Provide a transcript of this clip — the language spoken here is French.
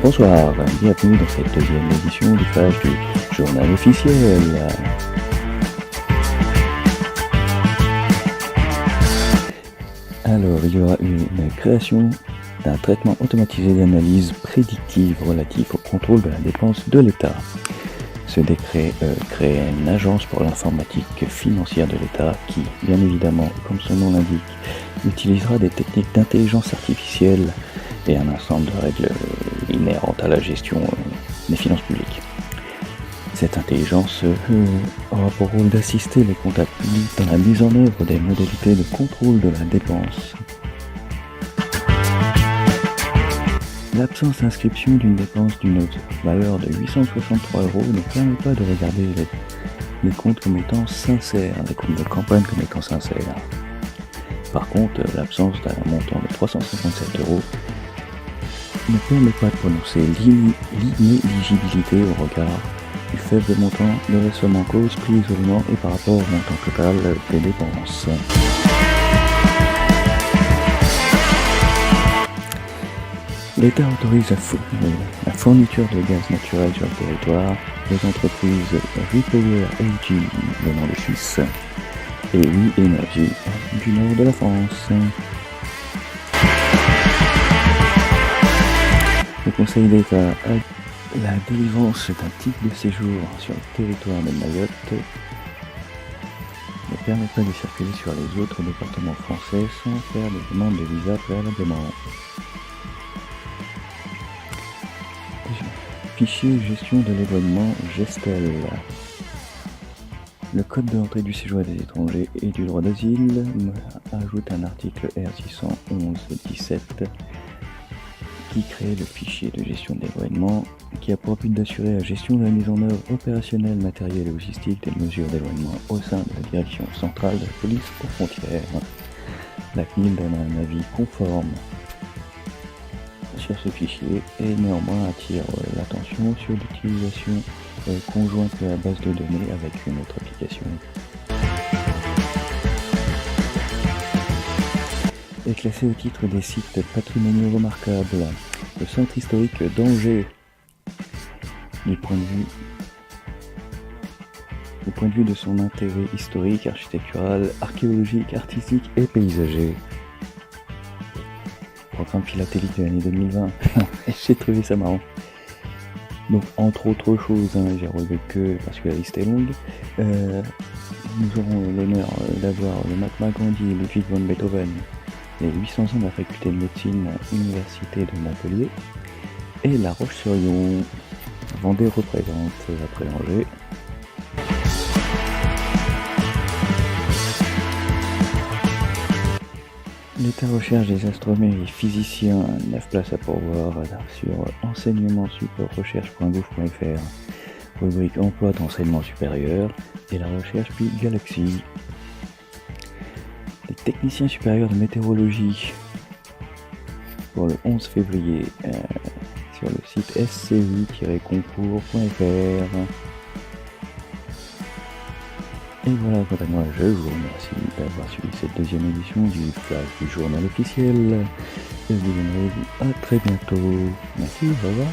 Bonsoir, bienvenue dans cette deuxième édition du flash du journal officiel. Alors, il y aura une création d'un traitement automatisé d'analyse prédictive relatif au contrôle de la dépense de l'État. Ce décret crée une agence pour l'informatique financière de l'État qui, bien évidemment, comme son nom l'indique, utilisera des techniques d'intelligence artificielle et un ensemble de règles inhérentes à la gestion des finances publiques. Cette intelligence aura pour rôle d'assister les comptables publics dans la mise en œuvre des modalités de contrôle de la dépense. L'absence d'inscription d'une dépense d'une valeur de 863 € ne permet pas de regarder les comptes comme étant sincères, les comptes de campagne comme étant sincères. Par contre, l'absence d'un montant de 357 € ne permet pas de prononcer l'inéligibilité au regard du faible montant de la somme en cause pris isolément et par rapport au montant total des dépenses. L'État autorise la fourniture de gaz naturel sur le territoire des entreprises Repower AG venant de Suisse et We Energy du nord de la France. Le Conseil d'État a la délivrance d'un titre de séjour sur le territoire de Mayotte ne permet pas de circuler sur les autres départements français sans faire de demande de visa préalablement. Fichier gestion de l'éloignement Gestel. Le Code de l'entrée du séjour des étrangers et du droit d'asile ajoute un article R611-17 qui crée le fichier de gestion de l'éloignement qui a pour but d'assurer la gestion de la mise en œuvre opérationnelle, matérielle et logistique des mesures d'éloignement au sein de la Direction centrale de la police aux frontières. La CNIL donne un avis conforme sur ce fichier et néanmoins attire l'attention sur l'utilisation conjointe de la base de données avec une autre application. Est classé au titre des sites patrimoniaux remarquables, le centre historique d'Angers, du point de vue de son intérêt historique, architectural, archéologique, artistique et paysager. Programme philatélique de l'année 2020, j'ai trouvé ça marrant. Donc entre autres choses, j'ai relevé que, parce que la liste est longue, nous aurons l'honneur d'avoir le Mahatma Gandhi et Ludwig von Beethoven, les 800 ans de la faculté de médecine Université de Montpellier, et La Roche-sur-Yon. Vendée représente après Angers. L'État recherche des astronomes et physiciens, 9 places à pourvoir sur enseignement-recherche.gouv.fr, rubrique emploi d'enseignement supérieur et la recherche puis Galaxie. Les techniciens supérieurs de météorologie pour le 11 février sur le site sci-concours.fr. Et voilà, quant à moi, je vous remercie d'avoir suivi cette deuxième édition du flash du journal officiel. Et je vous donnerai à très bientôt. Merci, au revoir.